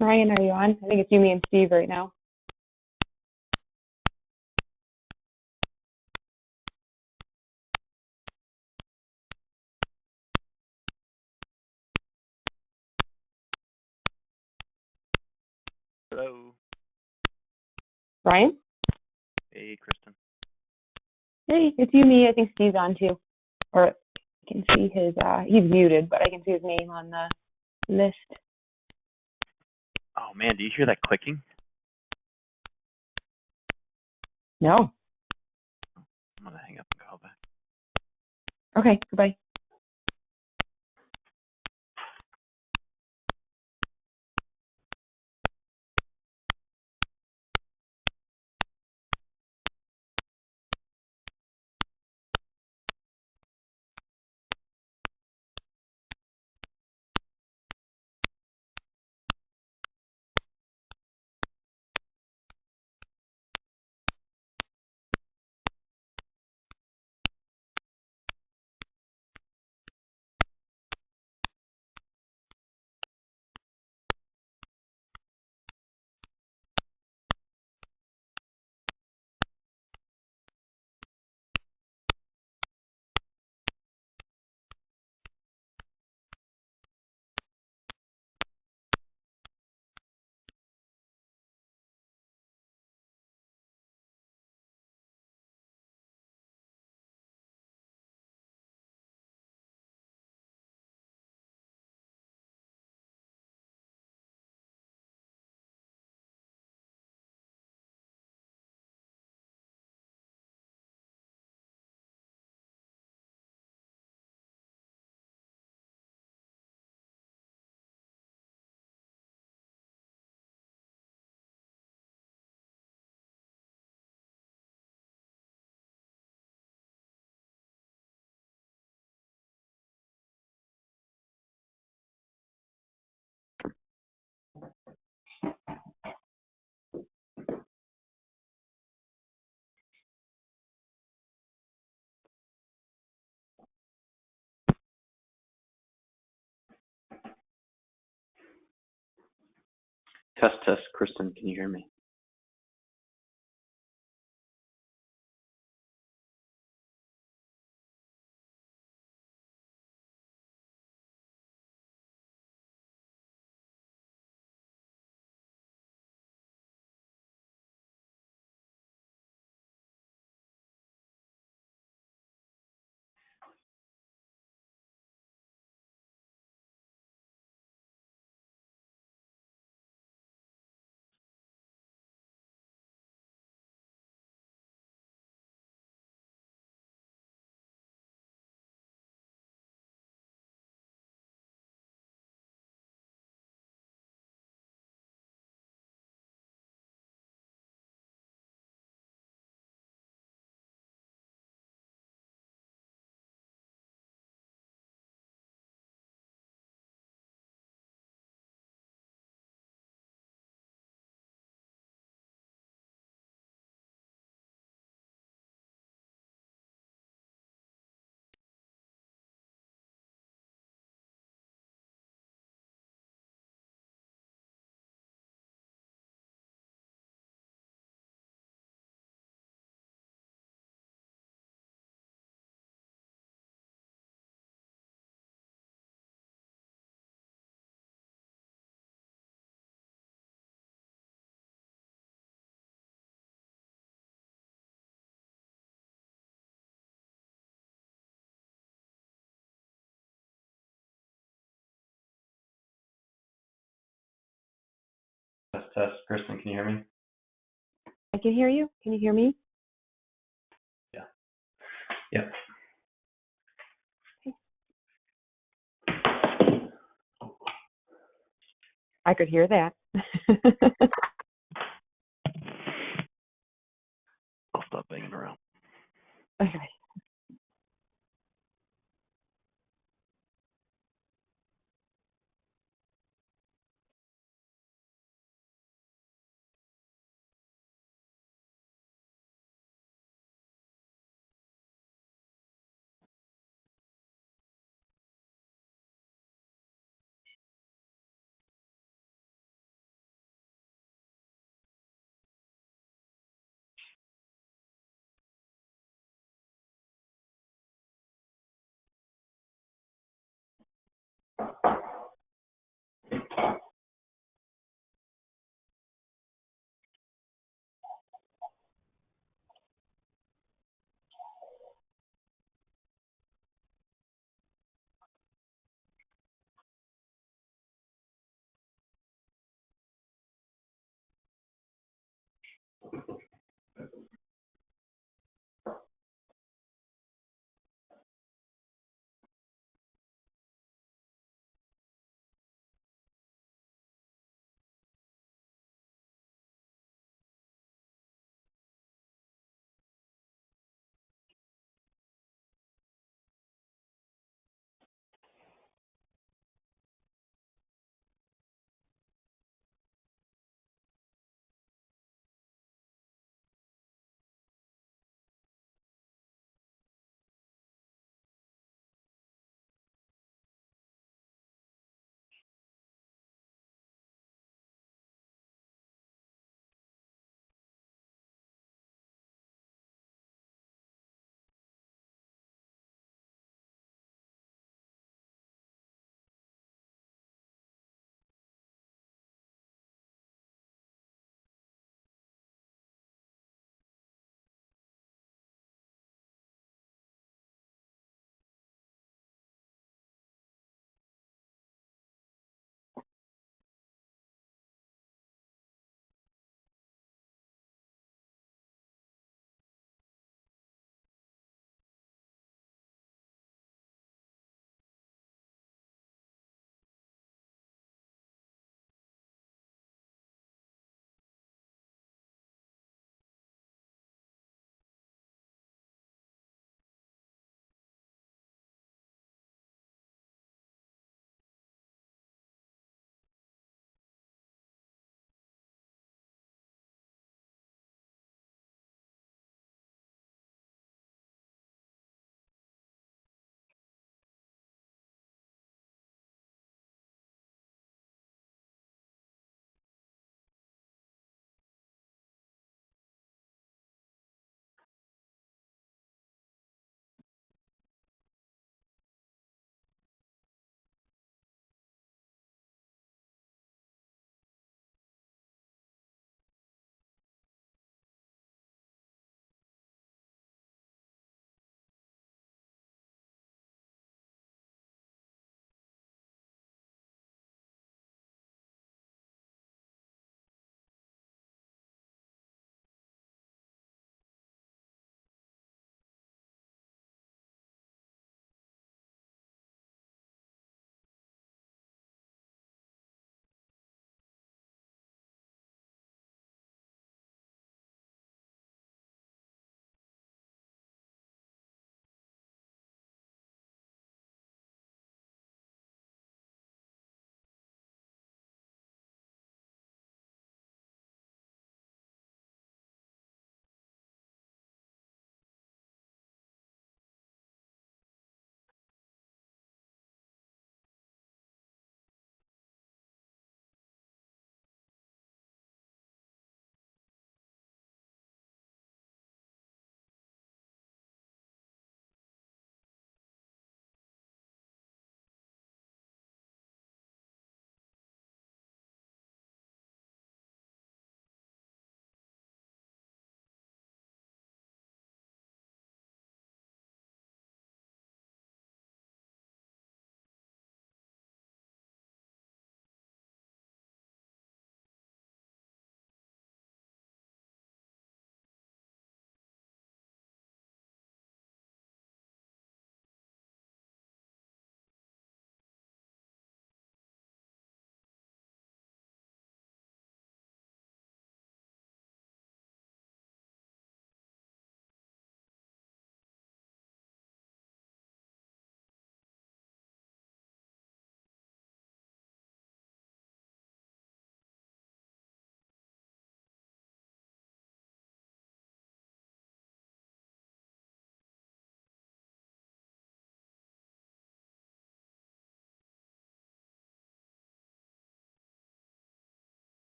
Ryan, are you on? I think it's you, me, and Steve right now. Hello. Ryan? Hey, Kristen. Hey, it's you, me. I think Steve's on too. Or I can see his, he's muted, but I can see his name on the list. Oh, man, do you hear that clicking? No. I'm going to hang up and call back. Okay, goodbye. Test, test. Kristen, can you hear me? Test, test. Kristen, can you hear me? I can hear you. Can you hear me? Yeah. Yep. I could hear that. I'll stop banging around. Okay.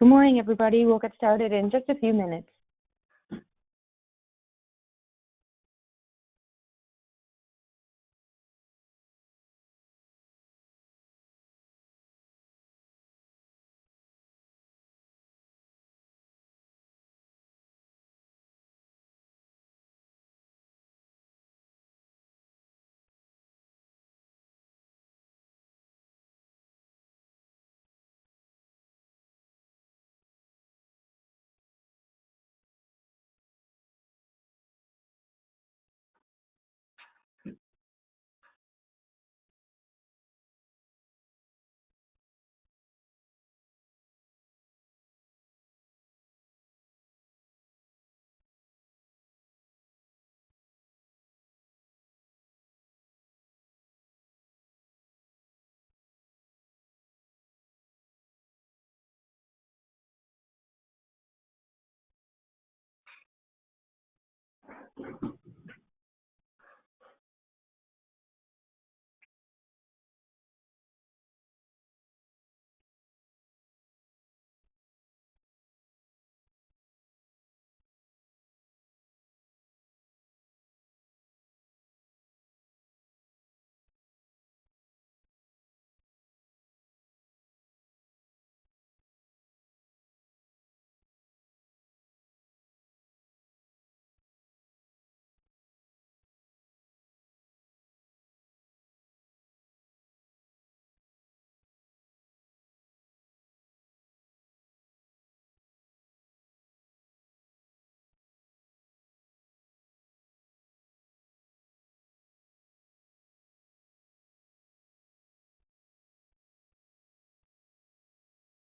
Good morning, everybody. We'll get started in just a few minutes.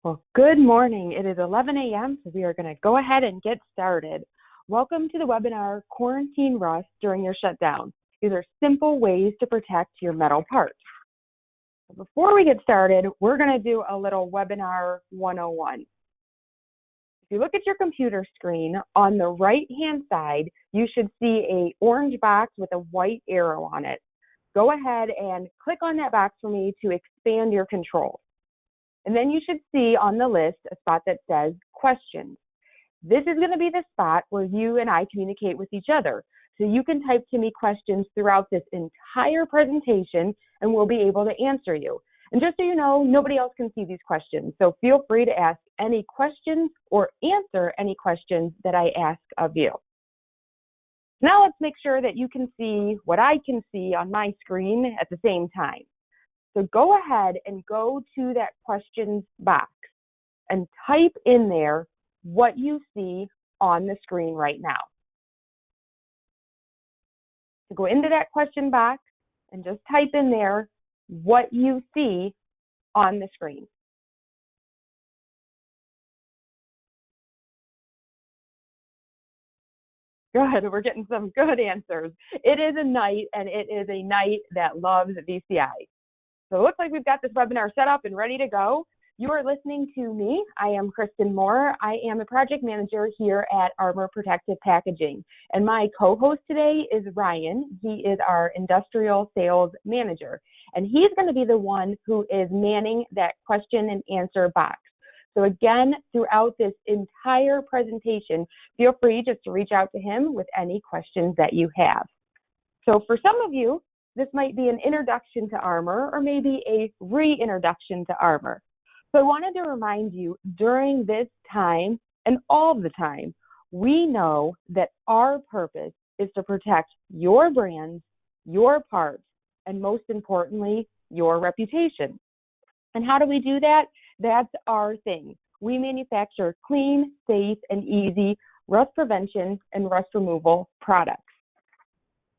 Well, good morning. It is 11 a.m., so we are going to go ahead and get started. Welcome to the webinar, Quarantine Rust During Your Shutdown. These are simple ways to protect your metal parts. Before we get started, we're going to do a little webinar 101. If you look at your computer screen, on the right-hand side, you should see an orange box with a white arrow on it. Go ahead and click on that box for me to expand your controls. And then you should see on the list a spot that says questions. This is going to be the spot where you and I communicate with each other. So you can type to me questions throughout this entire presentation and we'll be able to answer you. And just so you know, nobody else can see these questions. So feel free to ask any questions or answer any questions that I ask of you. Now let's make sure that you can see what I can see on my screen at the same time. So go ahead and go to that questions box and type in there what you see on the screen right now. So go into that question box and just type in there what you see on the screen. Good, we're getting some good answers. It is a night, and it is a night that loves VCI. So it looks like we've got this webinar set up and ready to go. You are listening to me. I am Kristen Moore. I am a project manager here at Armor Protective Packaging. And my co-host today is Ryan. He is our industrial sales manager. And he's going to be the one who is manning that question and answer box. So again, throughout this entire presentation, feel free just to reach out to him with any questions that you have. So for some of you, this might be an introduction to Armor or maybe a reintroduction to Armor. So I wanted to remind you during this time and all the time, we know that our purpose is to protect your brands, your parts, and most importantly, your reputation. And how do we do that? That's our thing. We manufacture clean, safe, and easy rust prevention and rust removal products.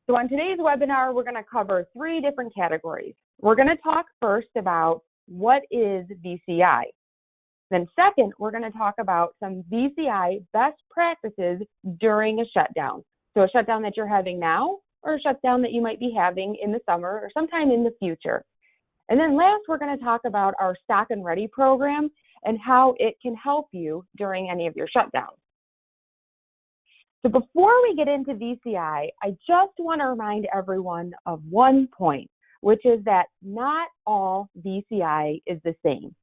So on today's webinar, we're going to cover 3 different categories. We're going to talk first about what is VCI. Then second, we're going to talk about some VCI best practices during a shutdown. So a shutdown that you're having now or a shutdown that you might be having in the summer or sometime in the future. And then last, we're going to talk about our Stock and Ready program and how it can help you during any of your shutdowns. So before we get into VCI, I just want to remind everyone of one point, which is that not all VCI is the same.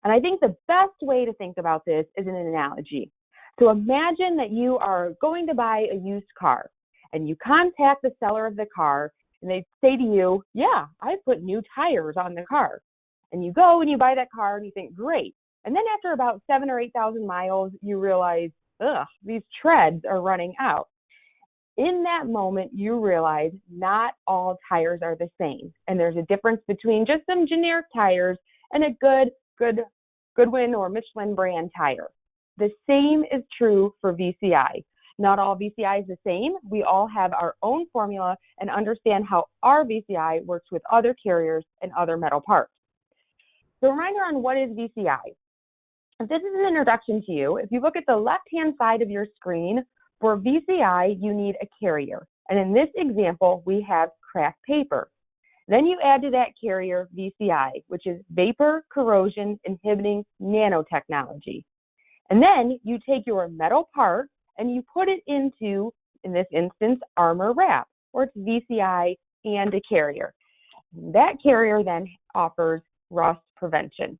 And I think the best way to think about this is an analogy. So imagine that you are going to buy a used car and you contact the seller of the car and they say to you, yeah, I put new tires on the car. And you go and you buy that car and you think, great. And then after about 7,000 or 8,000 miles, you realize, these treads are running out. In that moment, you realize not all tires are the same. And there's a difference between just some generic tires and a Goodwin or Michelin brand tire. The same is true for VCI. Not all VCI is the same. We all have our own formula and understand how our VCI works with other carriers and other metal parts. So a reminder on what is VCI. If this is an introduction to you, if you look at the left-hand side of your screen, for VCI, you need a carrier. And in this example, we have craft paper. Then you add to that carrier VCI, which is vapor corrosion inhibiting nanotechnology. And then you take your metal part and you put it into, in this instance, armor wrap, or it's VCI and a carrier. That carrier then offers rust prevention.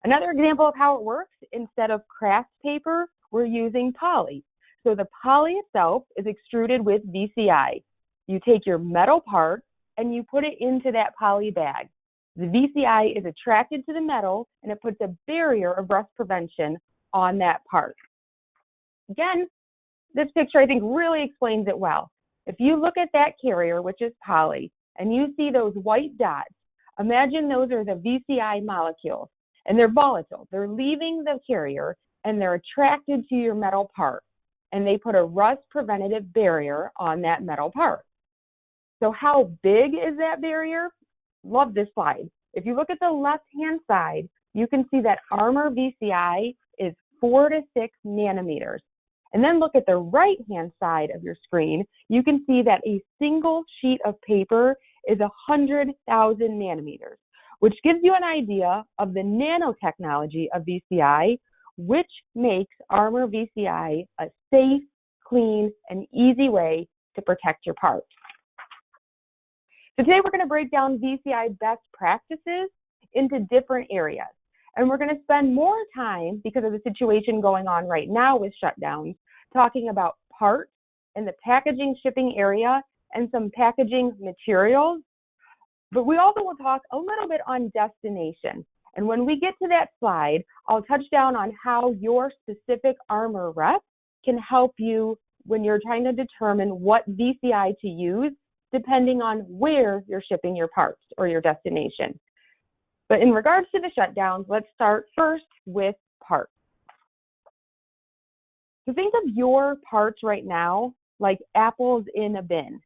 Another example of how it works, instead of craft paper, we're using poly. So the poly itself is extruded with VCI. You take your metal part and you put it into that poly bag. The VCI is attracted to the metal and it puts a barrier of rust prevention on that part. Again, this picture I think really explains it well. If you look at that carrier, which is poly, and you see those white dots, imagine those are the VCI molecules, and they're volatile. They're leaving the carrier and they're attracted to your metal part, and they put a rust preventative barrier on that metal part. So how big is that barrier? Love this slide. If you look at the left-hand side, you can see that armor VCI is 4 to 6 nanometers. And then look at the right-hand side of your screen, you can see that a single sheet of paper is 100,000 nanometers, which gives you an idea of the nanotechnology of VCI, which makes armor VCI a safe, clean, and easy way to protect your parts. So today we're going to break down VCI best practices into different areas. And we're going to spend more time, because of the situation going on right now with shutdowns, talking about parts in the packaging shipping area and some packaging materials. But we also will talk a little bit on destination. And when we get to that slide, I'll touch down on how your specific armor rep can help you when you're trying to determine what VCI to use, depending on where you're shipping your parts or your destination. But in regards to the shutdowns, let's start first with parts. So think of your parts right now like apples in a bin.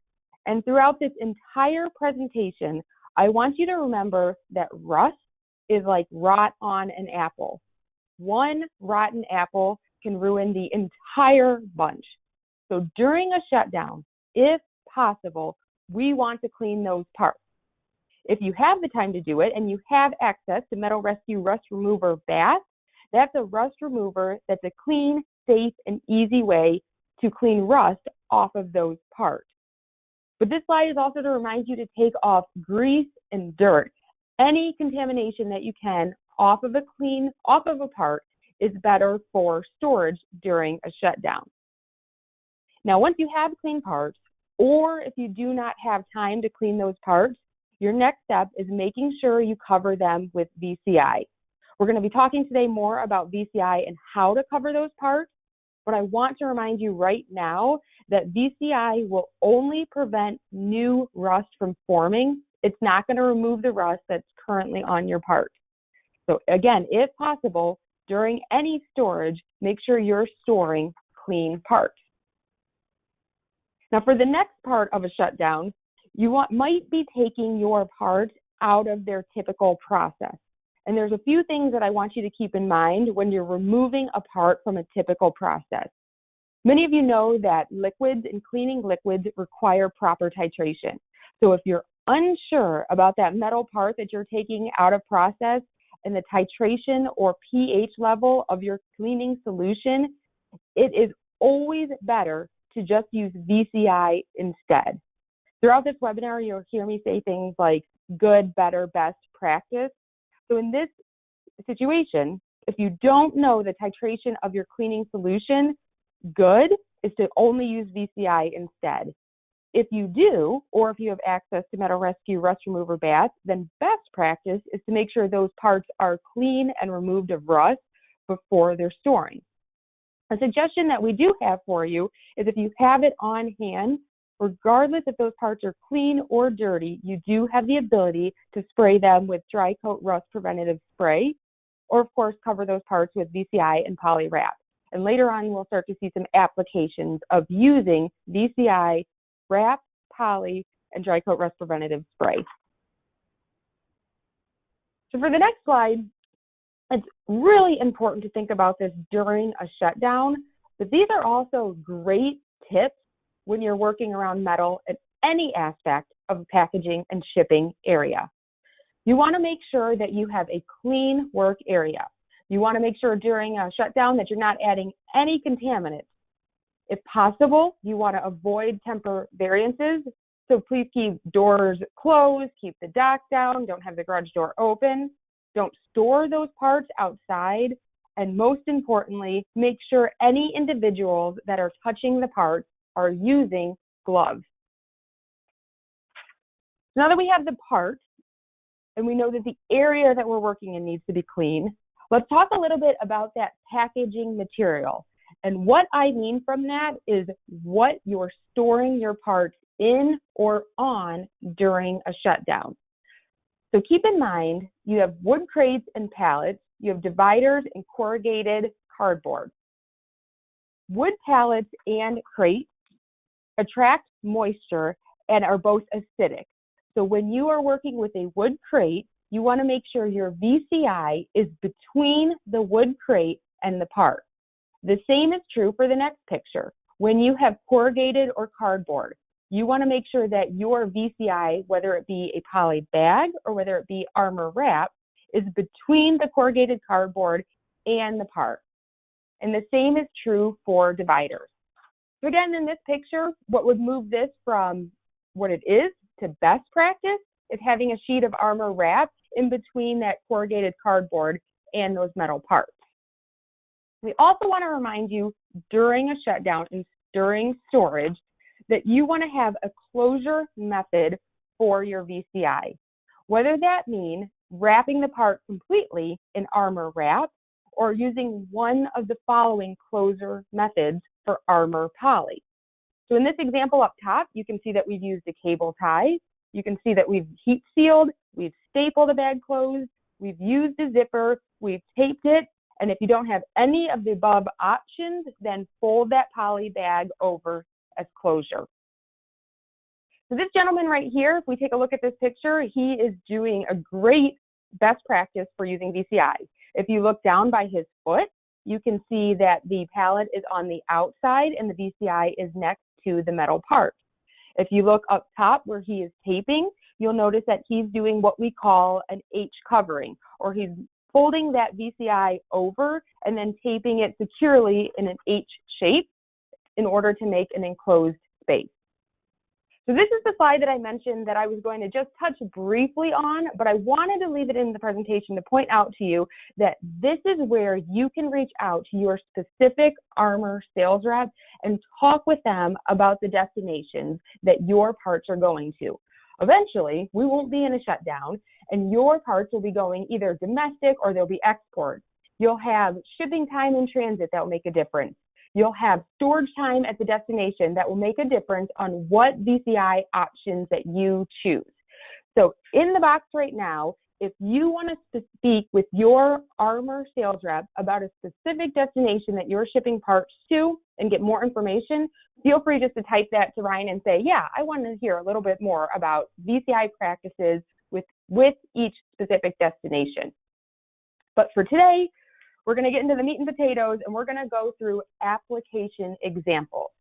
And throughout this entire presentation, I want you to remember that rust is like rot on an apple. One rotten apple can ruin the entire bunch. So during a shutdown, if possible, we want to clean those parts. If you have the time to do it and you have access to Metal Rescue Rust Remover Bath, that's a rust remover that's a clean, safe, and easy way to clean rust off of those parts. But this slide is also to remind you to take off grease and dirt. Any contamination that you can off of a part is better for storage during a shutdown. Now, once you have clean parts, or if you do not have time to clean those parts, your next step is making sure you cover them with VCI. We're going to be talking today more about VCI and how to cover those parts, but I want to remind you right now that VCI will only prevent new rust from forming. It's not going to remove the rust that's currently on your part. So again, if possible, during any storage, make sure you're storing clean parts. Now for the next part of a shutdown, you might be taking your parts out of their typical process. And there's a few things that I want you to keep in mind when you're removing a part from a typical process. Many of you know that liquids and cleaning liquids require proper titration. So if you're unsure about that metal part that you're taking out of process and the titration or pH level of your cleaning solution, it is always better to just use VCI instead. Throughout this webinar, you'll hear me say things like good, better, best practice. So in this situation, if you don't know the titration of your cleaning solution, good is to only use VCI instead. If you do, or if you have access to Metal Rescue Rust Remover Bath, then best practice is to make sure those parts are clean and removed of rust before they're storing. A suggestion that we do have for you is if you have it on hand, regardless if those parts are clean or dirty, you do have the ability to spray them with dry coat rust preventative spray, or of course cover those parts with VCI and poly wrap. And later on, we'll start to see some applications of using VCI, wrap, poly, and dry coat rust preventative spray. So for the next slide, it's really important to think about this during a shutdown, but these are also great tips when you're working around metal in any aspect of a packaging and shipping area. You want to make sure that you have a clean work area. You want to make sure during a shutdown that you're not adding any contaminants. If possible, you want to avoid temper variances. So please keep doors closed, keep the dock down, don't have the garage door open, don't store those parts outside, and most importantly, make sure any individuals that are touching the parts are using gloves. Now that we have the parts, and we know that the area that we're working in needs to be clean, let's talk a little bit about that packaging material. And what I mean from that is what you're storing your parts in or on during a shutdown. So keep in mind, you have wood crates and pallets, you have dividers and corrugated cardboard. Wood pallets and crates attract moisture and are both acidic. So when you are working with a wood crate, you want to make sure your VCI is between the wood crate and the part. The same is true for the next picture. When you have corrugated or cardboard, you want to make sure that your VCI, whether it be a poly bag or whether it be armor wrap, is between the corrugated cardboard and the part. And the same is true for dividers. So again, in this picture, what would move this from what it is to best practice is having a sheet of armor wrap in between that corrugated cardboard and those metal parts. We also want to remind you during a shutdown and during storage that you want to have a closure method for your VCI. Whether that means wrapping the part completely in armor wrap or using one of the following closure methods for armor poly. So in this example up top, you can see that we've used a cable tie. You can see that we've heat sealed, we've stapled a bag closed, we've used a zipper, we've taped it, and if you don't have any of the above options, then fold that poly bag over as closure. So this gentleman right here, if we take a look at this picture, he is doing a great best practice for using VCI. If you look down by his foot, you can see that the pallet is on the outside and the VCI is next to the metal part. If you look up top where he is taping, you'll notice that he's doing what we call an H covering, or he's folding that VCI over and then taping it securely in an H shape in order to make an enclosed space. So this is the slide that I mentioned that I was going to just touch briefly on, but I wanted to leave it in the presentation to point out to you that this is where you can reach out to your specific armor sales rep and talk with them about the destinations that your parts are going to. Eventually, we won't be in a shutdown, and your parts will be going either domestic or they'll be export. You'll have shipping time in transit that will make a difference. You'll have storage time at the destination that will make a difference on what VCI options that you choose. So in the box right now, if you want to speak with your armor sales rep about a specific destination that you're shipping parts to and get more information, feel free just to type that to Ryan and say, yeah, I want to hear a little bit more about VCI practices with each specific destination. But for today, we're going to get into the meat and potatoes, and we're going to go through application examples,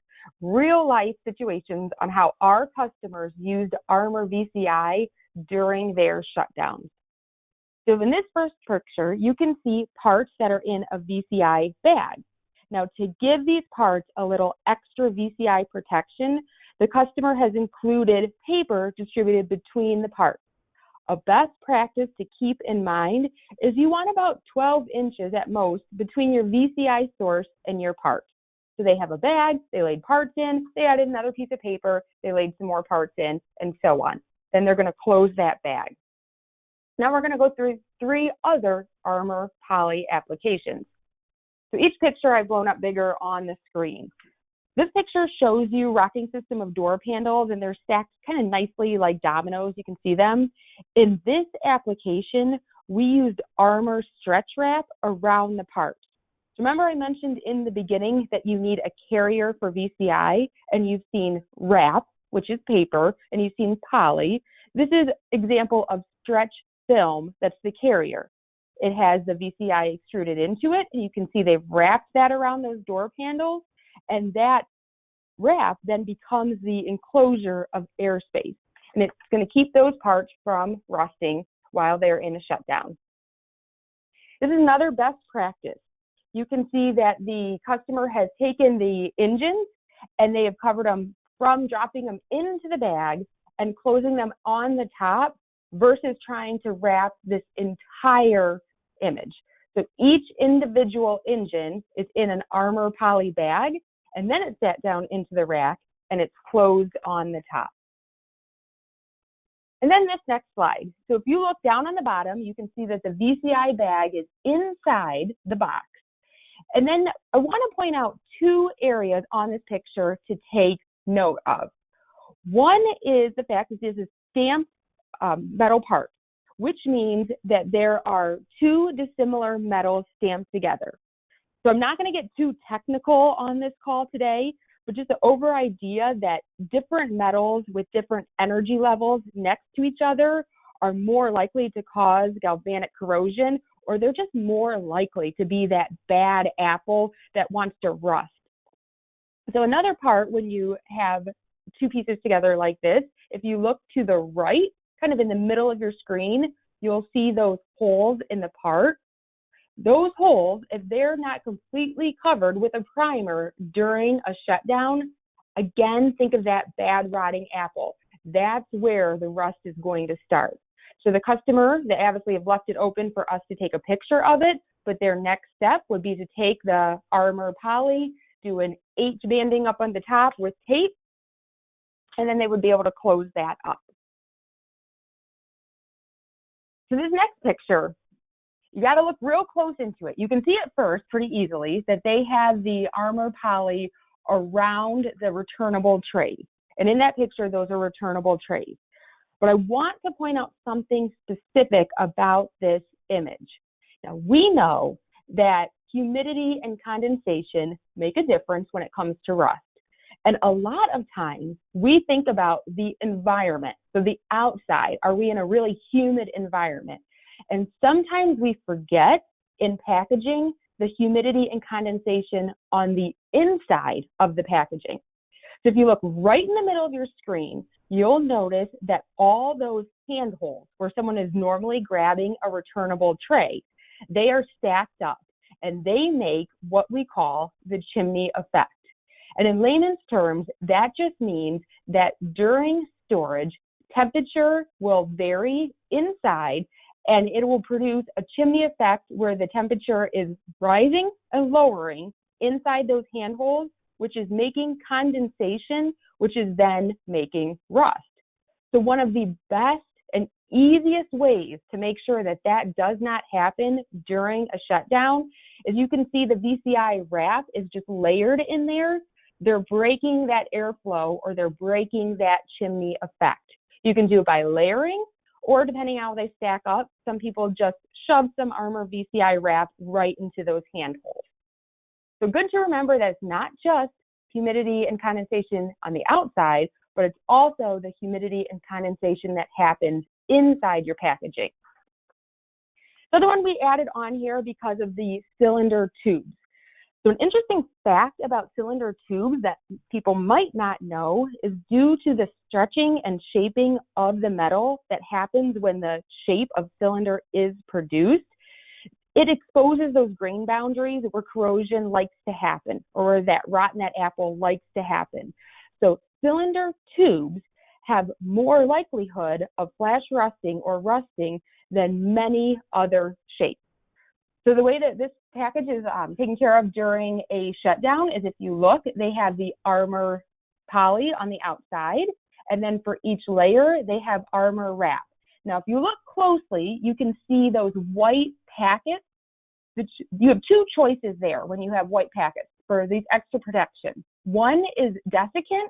real life situations on how our customers used armor VCI during their shutdowns. So in this first picture, you can see parts that are in a VCI bag. Now, to give these parts a little extra VCI protection, the customer has included paper distributed between the parts. a best practice to keep in mind is you want about 12 inches at most between your VCI source and your parts. So they have a bag, they laid parts in, they added another piece of paper, they laid some more parts in, and so on. Then they're going to close that bag. Now we're going to go through 3 other armor poly applications. So each picture I've blown up bigger on the screen. This picture shows you rocking system of door handles, and they're stacked kind of nicely like dominoes. You can see them. In this application, we used armor stretch wrap around the parts. So remember I mentioned in the beginning that you need a carrier for VCI, and you've seen wrap, which is paper, and you've seen poly. This is an example of stretch film that's the carrier. It has the VCI extruded into it, and you can see they've wrapped that around those door handles, and that wrap then becomes the enclosure of airspace, and it's going to keep those parts from rusting while they're in a shutdown. This is another best practice. You can see that the customer has taken the engines and they have covered them from dropping them into the bag and closing them on the top versus trying to wrap this entire image. So each individual engine is in an armor poly bag, and then it's set down into the rack and it's closed on the top. And then this next slide. So if you look down on the bottom, you can see that the VCI bag is inside the box. And then I want to point out 2 areas on this picture to take note of. One is the fact that this is stamped metal parts, which means that there are 2 dissimilar metals stamped together. So I'm not going to get too technical on this call today, but just the over idea that different metals with different energy levels next to each other are more likely to cause galvanic corrosion, or they're just more likely to be that bad apple that wants to rust. So another part, when you have 2 pieces together like this, if you look to the right, kind of in the middle of your screen, you'll see those holes in the part. Those holes, if they're not completely covered with a primer during a shutdown, again, think of that bad rotting apple. That's where the rust is going to start. So the customer, they obviously have left it open for us to take a picture of it, but their next step would be to take the armor poly, do an H banding up on the top with tape, and then they would be able to close that up. So this next picture, you got to look real close into it. You can see at first pretty easily that they have the armor poly around the returnable trays. And in that picture, those are returnable trays. But I want to point out something specific about this image. Now, we know that humidity and condensation make a difference when it comes to rust. And a lot of times we think about the environment, so the outside. Are we in a really humid environment? And sometimes we forget in packaging the humidity and condensation on the inside of the packaging. So if you look right in the middle of your screen, you'll notice that all those handholds where someone is normally grabbing a returnable tray, they are stacked up and they make what we call the chimney effect. And in layman's terms, that just means that during storage, temperature will vary inside and it will produce a chimney effect where the temperature is rising and lowering inside those handholds, which is making condensation, which is then making rust. So one of the best and easiest ways to make sure that that does not happen during a shutdown is you can see the VCI wrap is just layered in there. They're breaking that airflow or they're breaking that chimney effect. You can do it by layering, or depending on how they stack up, some people just shove some armor VCI wrap right into those handholds. So good to remember that it's not just humidity and condensation on the outside, but it's also the humidity and condensation that happens inside your packaging. So the one we added on here because of the cylinder tubes. So an interesting fact about cylinder tubes that people might not know is due to the stretching and shaping of the metal that happens when the shape of cylinder is produced, it exposes those grain boundaries where corrosion likes to happen or where that rot in that apple likes to happen. So cylinder tubes have more likelihood of flash rusting or rusting than many other shapes. So the way that this package is taken care of during a shutdown is, if you look, they have the armor poly on the outside, and then for each layer, they have armor wrap. Now, if you look closely, you can see those white packets. You have two choices there when you have white packets for these extra protection. One is desiccant,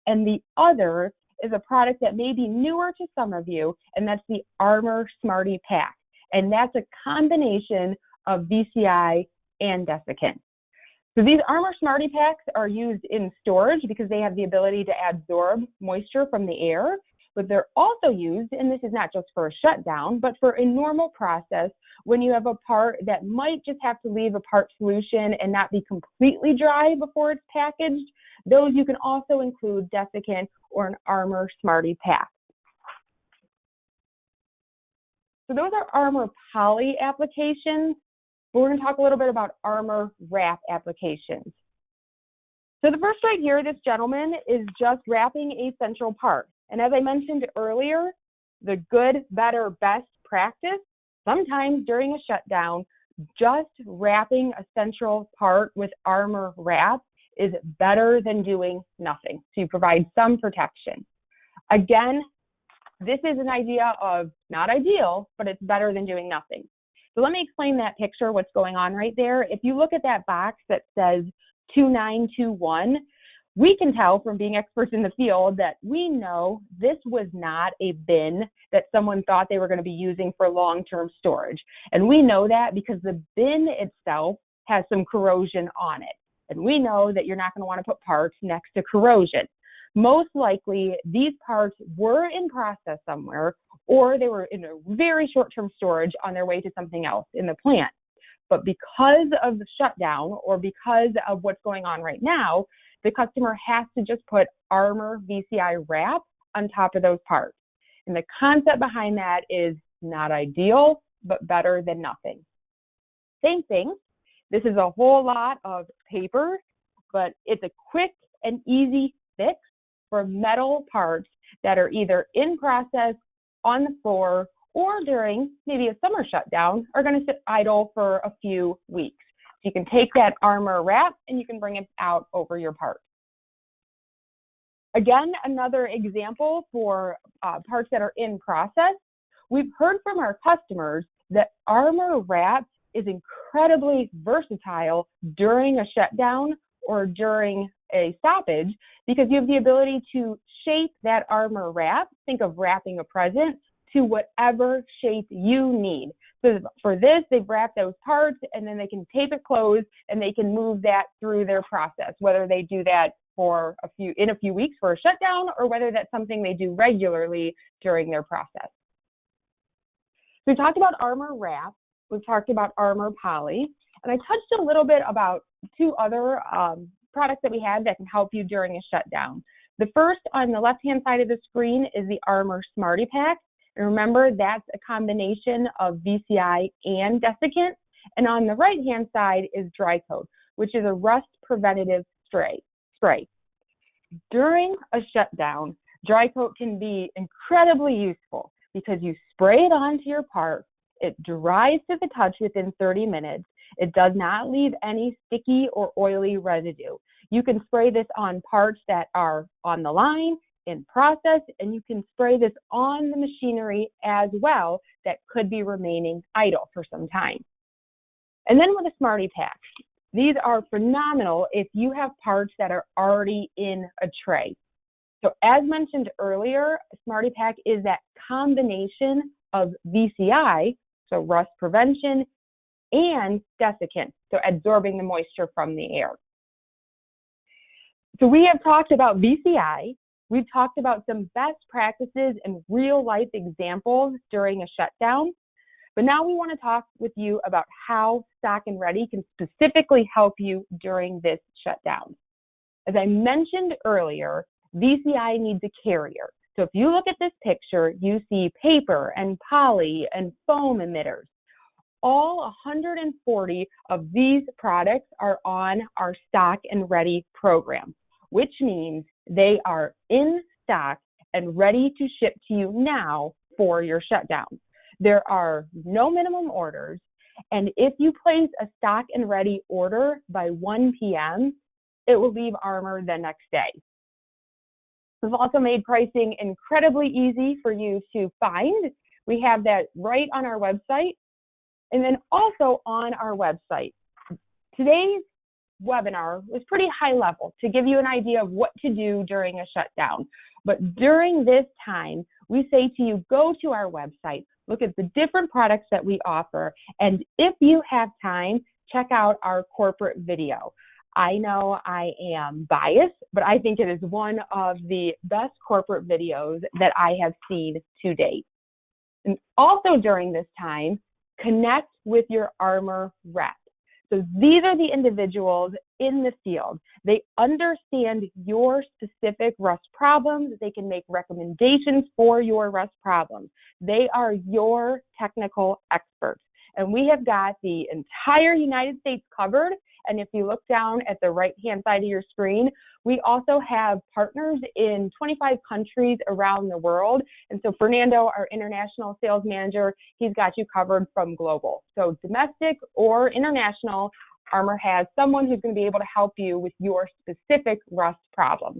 and the other is a product that may be newer to some of you, and that's the Armor Smarty Pack. And that's a combination of VCI and desiccant. So these Armor Smarty Packs are used in storage because they have the ability to absorb moisture from the air, but they're also used, and this is not just for a shutdown, but for a normal process when you have a part that might just have to leave a part solution and not be completely dry before it's packaged. Those you can also include desiccant or an Armor Smarty Pack. So those are Armor Poly applications. But we're going to talk a little bit about Armor Wrap applications. So the first right here, this gentleman is just wrapping a central part. And as I mentioned earlier, the good, better, best practice, sometimes during a shutdown, just wrapping a central part with Armor Wrap is better than doing nothing. So you provide some protection. Again, this is an idea of not ideal, but it's better than doing nothing. So let me explain that picture, what's going on right there. If you look at that box that says 2921, we can tell from being experts in the field that we know this was not a bin that someone thought they were going to be using for long-term storage. And we know that because the bin itself has some corrosion on it. And we know that you're not going to want to put parts next to corrosion. Most likely, these parts were in process somewhere, or they were in a very short-term storage on their way to something else in the plant. But because of the shutdown, or because of what's going on right now, the customer has to just put Armor VCI wrap on top of those parts. And the concept behind that is not ideal, but better than nothing. Same thing. This is a whole lot of paper, but it's a quick and easy fix for metal parts that are either in process, on the floor, or during maybe a summer shutdown are going to sit idle for a few weeks. So you can take that Armor wrap and you can bring it out over your part. Again, another example for parts that are in process. We've heard from our customers that Armor wrap is incredibly versatile during a shutdown or during a stoppage, because you have the ability to shape that Armor wrap, think of wrapping a present, to whatever shape you need. So for this, they've wrapped those parts and then they can tape it closed and they can move that through their process, whether they do that for in a few weeks for a shutdown or whether that's something they do regularly during their process. So we talked about Armor wrap, we've talked about Armor Poly, and I touched a little bit about two other products that we have that can help you during a shutdown. The first on the left-hand side of the screen is the Armor Smarty Pack. And remember, that's a combination of VCI and desiccant. And on the right-hand side is Dry Coat, which is a rust preventative spray. During a shutdown, Dry Coat can be incredibly useful because you spray it onto your part, it dries to the touch within 30 minutes, it does not leave any sticky or oily residue. You can spray this on parts that are on the line, in process, and you can spray this on the machinery as well that could be remaining idle for some time. And then with a Smarty Pack, these are phenomenal if you have parts that are already in a tray. So as mentioned earlier, a Smarty Pack is that combination of VCI, so rust prevention, and desiccant, so absorbing the moisture from the air. So we have talked about VCI. We've talked about some best practices and real-life examples during a shutdown, but now we want to talk with you about how Stock and Ready can specifically help you during this shutdown. As I mentioned earlier, VCI needs a carrier. So if you look at this picture, you see paper and poly and foam emitters. All 140 of these products are on our Stock and Ready program, which means they are in stock and ready to ship to you now for your shutdown. There are no minimum orders, and if you place a stock and ready order by 1 p.m., it will leave Armor the next day. We've also made pricing incredibly easy for you to find. We have that right on our website. And then also on our website, today's webinar was pretty high level to give you an idea of what to do during a shutdown. But during this time, we say to you, go to our website, look at the different products that we offer, and if you have time, check out our corporate video. I know I am biased, but I think it is one of the best corporate videos that I have seen to date. And also during this time, connect with your Armor rep. So these are the individuals in the field. They understand your specific rust problems. They can make recommendations for your rust problems. They are your technical experts. And we have got the entire United States covered. And if you look down at the right-hand side of your screen, we also have partners in 25 countries around the world. And so Fernando, our international sales manager, he's got you covered from global. So domestic or international, Armor has someone who's going to be able to help you with your specific rust problems.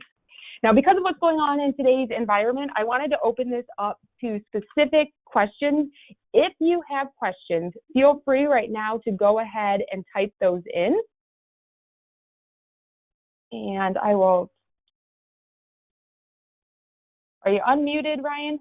Now, because of what's going on in today's environment, I wanted to open this up to specific questions. If you have questions, feel free right now to go ahead and type those in. And I will, are you unmuted, Ryan?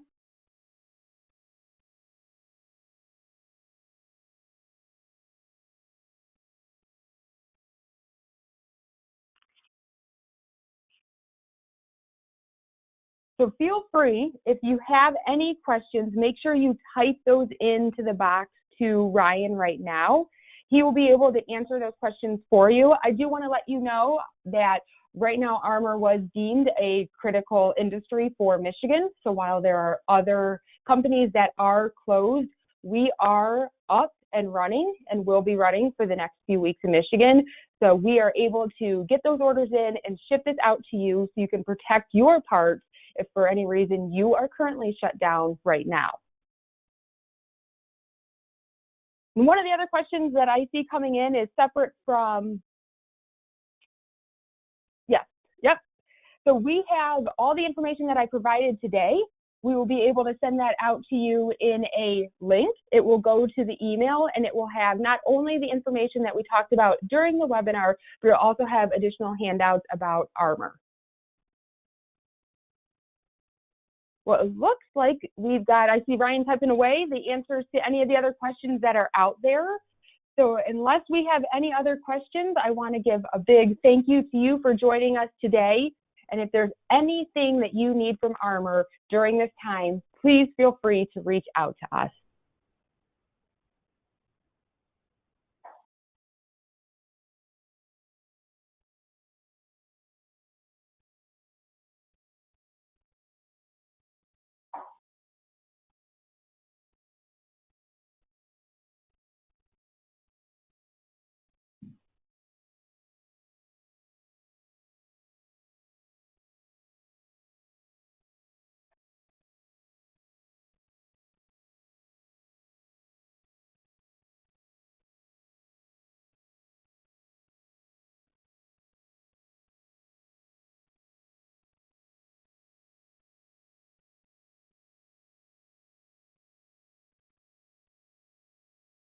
So feel free, if you have any questions, make sure you type those into the box to Ryan right now. He will be able to answer those questions for you. I do want to let you know that right now Armor was deemed a critical industry for Michigan. So while there are other companies that are closed, we are up and running and will be running for the next few weeks in Michigan. So we are able to get those orders in and ship this out to you so you can protect your parts if for any reason you are currently shut down right now. And one of the other questions that I see coming in is separate from, yep. So we have all the information that I provided today. We will be able to send that out to you in a link. It will go to the email and it will have not only the information that we talked about during the webinar, but it'll also have additional handouts about Armor. Well, it looks like we've got, I see Ryan typing away, the answers to any of the other questions that are out there. So unless we have any other questions, I want to give a big thank you to you for joining us today. And if there's anything that you need from Armor during this time, please feel free to reach out to us.